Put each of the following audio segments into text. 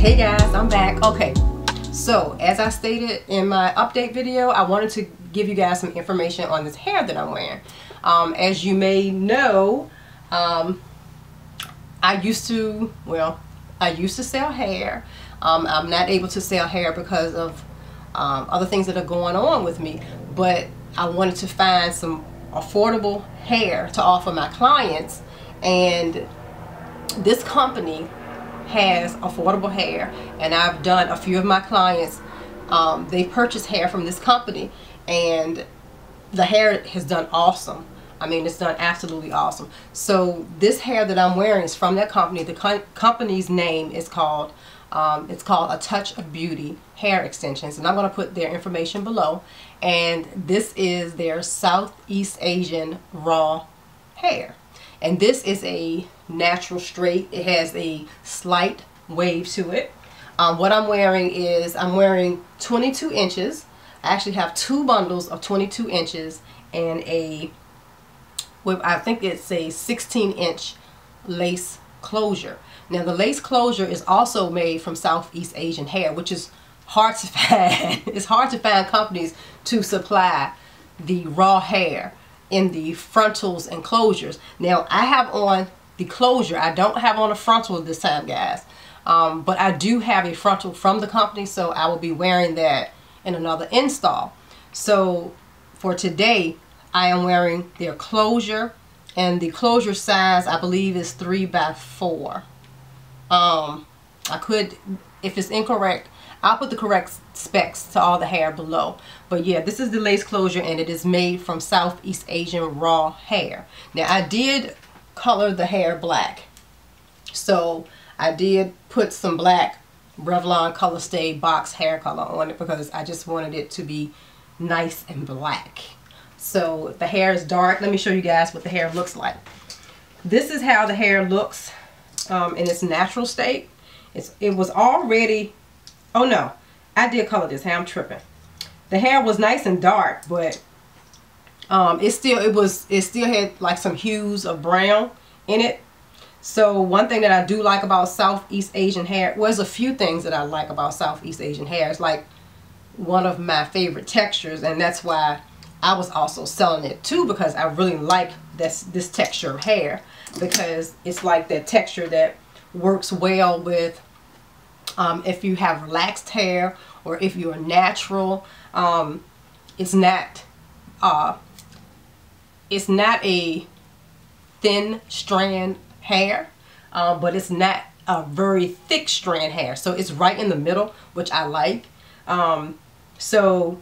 Hey guys, I'm back. Okay, so as I stated in my update video, I wanted to give you guys some information on this hair that I'm wearing. As you may know, I used to sell hair. I'm not able to sell hair because of other things that are going on with me, but I wanted to find some affordable hair to offer my clients, and this company has affordable hair, and I've done a few of my clients, they purchased hair from this company, and the hair has done awesome. I mean, it's done absolutely awesome. So this hair that I'm wearing is from that company. The company's name is called it's called A Touch of Beauty Hair Extensions, and I'm going to put their information below. And this is their Southeast Asian raw hair, and this is a natural straight. It has a slight wave to it. What I'm wearing is, I'm wearing 22 inches. I actually have two bundles of 22 inches and I think it's a 16-inch lace closure. Now the lace closure is also made from Southeast Asian hair, which is hard to find. It's hard to find companies to supply the raw hair in the frontals and closures. Now I have on the closure. I don't have on a frontal this time, guys, but I do have a frontal from the company, so I will be wearing that in another install. So for today, I am wearing their closure, and the closure size I believe is 3x4. I could, if it's incorrect, I'll put the correct specs to all the hair below. But yeah, this is the lace closure, and it is made from Southeast Asian raw hair. Now I did color the hair black, so I did put some black Revlon Color Stay box hair color on it because I just wanted it to be nice and black. So the hair is dark. Let me show you guys what the hair looks like. This is how the hair looks in its natural state. It was already, oh no, I did color this hair. I'm tripping. The hair was nice and dark, but it still had like some hues of brown in it. So one thing that I do like about Southeast Asian hair, well, there's a few things that I like about Southeast Asian hair. It's like one of my favorite textures, and that's why I was also selling it too, because I really like this texture of hair, because it's like that texture that works well with if you have relaxed hair or if you're natural. It's not a thin strand hair, but it's not a very thick strand hair, so it's right in the middle, which I like. So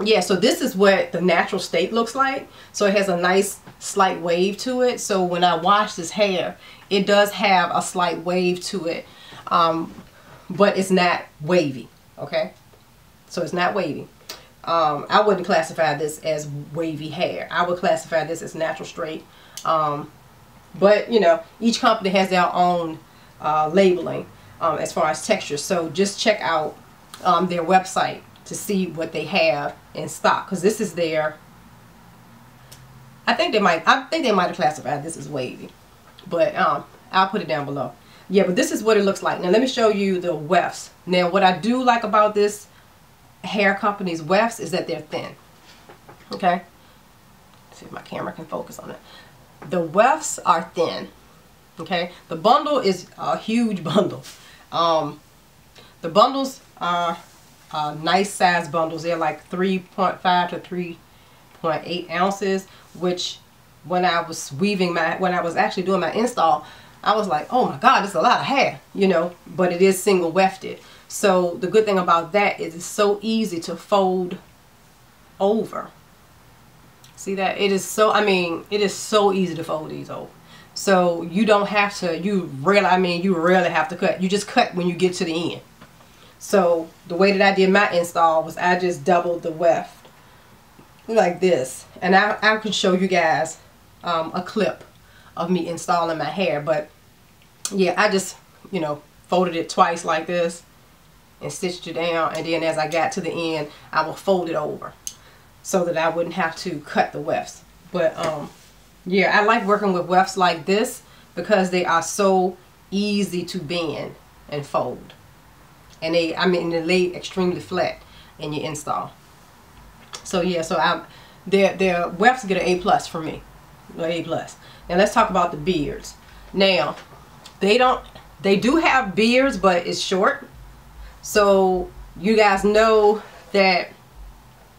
yeah, so this is what the natural state looks like. So it has a nice slight wave to it. So when I wash this hair, it does have a slight wave to it, but it's not wavy. Okay, so it's not wavy. I wouldn't classify this as wavy hair. I would classify this as natural straight. But you know, each company has their own labeling as far as texture. So just check out their website to see what they have in stock, because this is their, I think they might have classified this as wavy, but I'll put it down below. Yeah, but this is what it looks like. Now let me show you the wefts. Now what I do like about this hair company's wefts is that they're thin. Okay, let's see if my camera can focus on it. The wefts are thin. Okay, the bundle is a huge bundle. The bundles are nice size bundles. They're like 3.5 to 3.8 ounces, which when I was actually doing my install, I was like, oh my god, it's a lot of hair, you know, but it is single wefted. So the good thing about that is it's so easy to fold over. See that? It is so, I mean, it is so easy to fold these over. So you don't have to, you rarely have to cut. You just cut when you get to the end. So the way that I did my install was I just doubled the weft like this. And I can show you guys a clip of me installing my hair. But yeah, I just, you know, folded it twice like this and stitched it down. And then as I got to the end, I will fold it over so that I wouldn't have to cut the wefts. But yeah, I like working with wefts like this because they are so easy to bend and fold. and they lay extremely flat in your install. So yeah, so their Wefts get an A+ from me, A+. Now let's talk about the beards. Now they do have beards, but it's short. So you guys know that,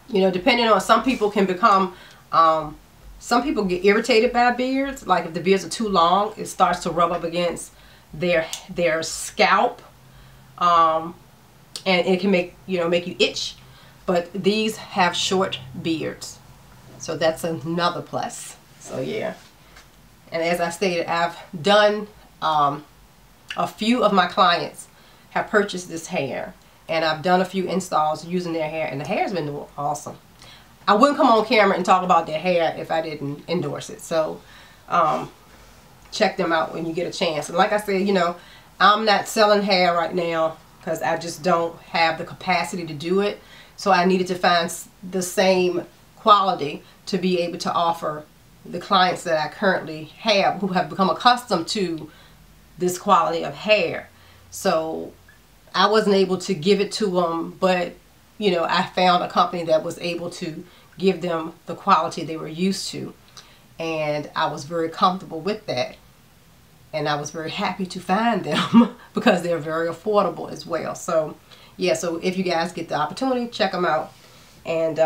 you know, depending on, some people can become, some people get irritated by beards. Like if the beards are too long, it starts to rub up against their scalp, and it can make you itch. But these have short beards, so that's another plus. So yeah, and as I stated, I've done, a few of my clients have purchased this hair, and I've done a few installs using their hair, and the hair's been doing awesome. I wouldn't come on camera and talk about their hair if I didn't endorse it. So check them out when you get a chance. And like I said, you know, I'm not selling hair right now because I just don't have the capacity to do it. So I needed to find the same quality to be able to offer the clients that I currently have, who have become accustomed to this quality of hair. So I wasn't able to give it to them, but you know, I found a company that was able to give them the quality they were used to, and I was very comfortable with that, and I was very happy to find them because they're very affordable as well. So yeah, so if you guys get the opportunity, check them out, and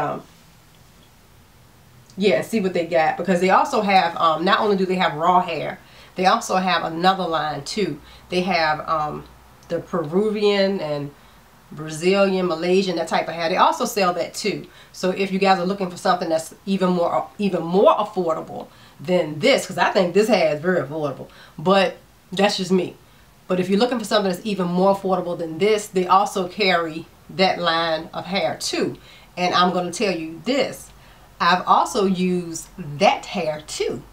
yeah, see what they got, because they also have, not only do they have raw hair, they also have another line too. They have the Peruvian and Brazilian, Malaysian, that type of hair. They also sell that too. So if you guys are looking for something that's even more affordable than this, because I think this hair is very affordable, but that's just me. But if you're looking for something that's even more affordable than this, they also carry that line of hair too. And I'm going to tell you this, I've also used that hair too.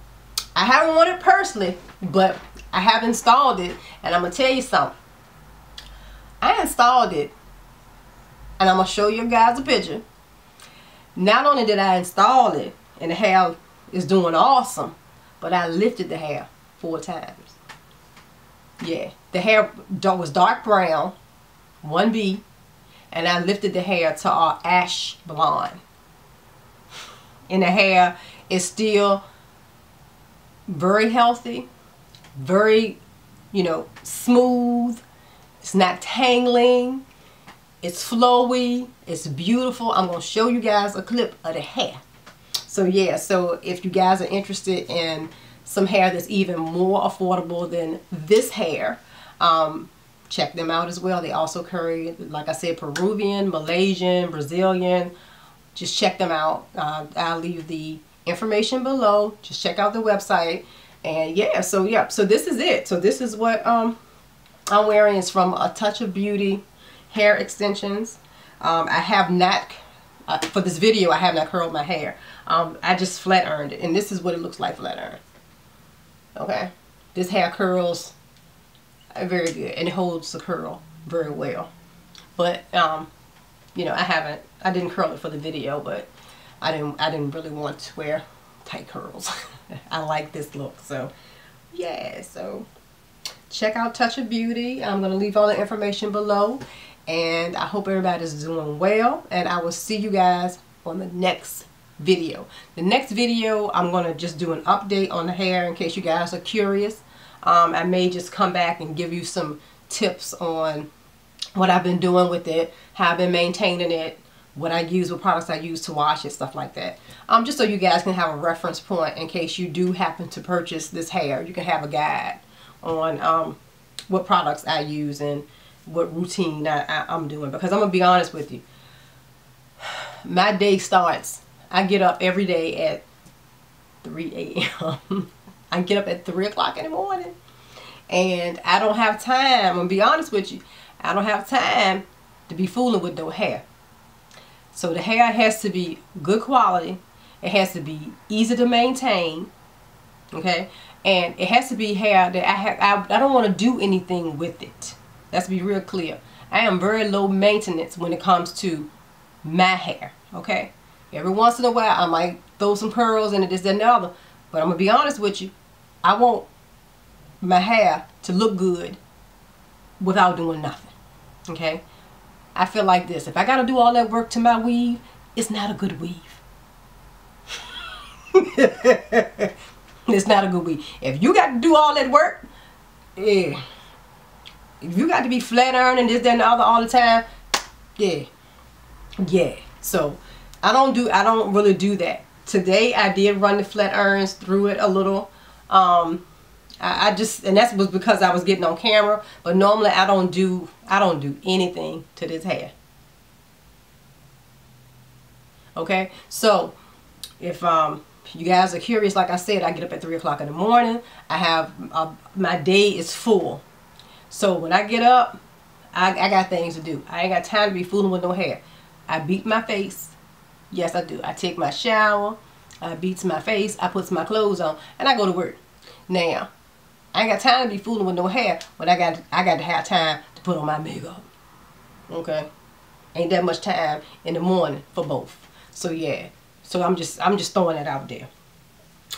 I haven't worn it personally, but I have installed it, and I'm going to tell you something. I installed it, and I'm going to show you guys a picture. Not only did I install it, and the hair is doing awesome, but I lifted the hair 4 times. Yeah, the hair was dark brown, 1B, and I lifted the hair to ash blonde. And the hair is still very healthy, very, you know, smooth. It's not tangling. It's flowy. It's beautiful. I'm going to show you guys a clip of the hair. So yeah, so if you guys are interested in some hair that's even more affordable than this hair, check them out as well. They also carry, like I said, Peruvian, Malaysian, Brazilian. Just check them out. I'll leave the information below. Just check out the website. And yeah, so this is it. So this is what I'm wearing. It's from A Touch of Beauty hair extensions. I have not, for this video, I have not curled my hair. I just flat ironed it, and this is what it looks like flat iron. Okay, this hair curls very good, and it holds the curl very well. But you know, I didn't curl it for the video, but I didn't really want to wear tight curls. I like this look. So yeah, so check out Touch of Beauty. I'm going to leave all the information below, and I hope everybody's doing well, and I will see you guys on the next video. The next video, I'm going to just do an update on the hair in case you guys are curious. I may just come back and give you some tips on what I've been doing with it, how I've been maintaining it, what I use, what products I use to wash it, stuff like that. Just so you guys can have a reference point in case you do happen to purchase this hair. You can have a guide on what products I use and what routine I'm doing. Because I'm going to be honest with you, my day starts, I get up every day at 3 a.m. I get up at 3 o'clock in the morning, and I don't have time. I'm going to be honest with you, I don't have time to be fooling with no hair. So the hair has to be good quality. It has to be easy to maintain. Okay, and it has to be hair that I don't want to do anything with it. Let's be real clear. I am very low maintenance when it comes to my hair. Okay, every once in a while I might throw some curls in it, this, that, and the other. But I'm gonna be honest with you, I want my hair to look good without doing nothing. Okay, I feel like this. If I got to do all that work to my weave, it's not a good weave. It's not a good weave. If you got to do all that work, yeah. If you got to be flat ironing this, that, and the other all the time, yeah. Yeah. So I don't really do that. Today I did run the flat irons through it a little. I just, and that was because I was getting on camera, but normally I don't do anything to this hair. Okay, so if you guys are curious, like I said, I get up at 3 o'clock in the morning. I have my day is full. So when I get up, I got things to do. I ain't got time to be fooling with no hair. I beat my face. Yes, I do. I take my shower. I beats my face. I puts my clothes on, and I go to work. Now, I ain't got time to be fooling with no hair, but I got to have time to put on my makeup. Okay, ain't that much time in the morning for both. So yeah, so I'm just throwing it out there.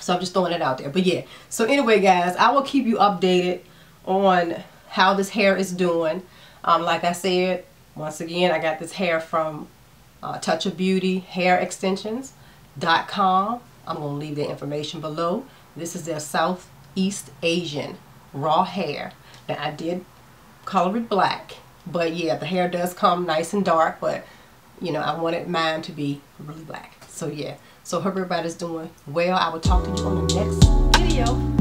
So I'm just throwing it out there. But yeah, so anyway, guys, I will keep you updated on how this hair is doing. Like I said, once again, I got this hair from Touch of Beauty Hair Extensions.com. I'm gonna leave the information below. This is their Southeast Asian raw hair. Now I did color it black, but yeah, the hair does come nice and dark, but you know, I wanted mine to be really black. So yeah, so hope everybody's doing well. I will talk to you on the next video.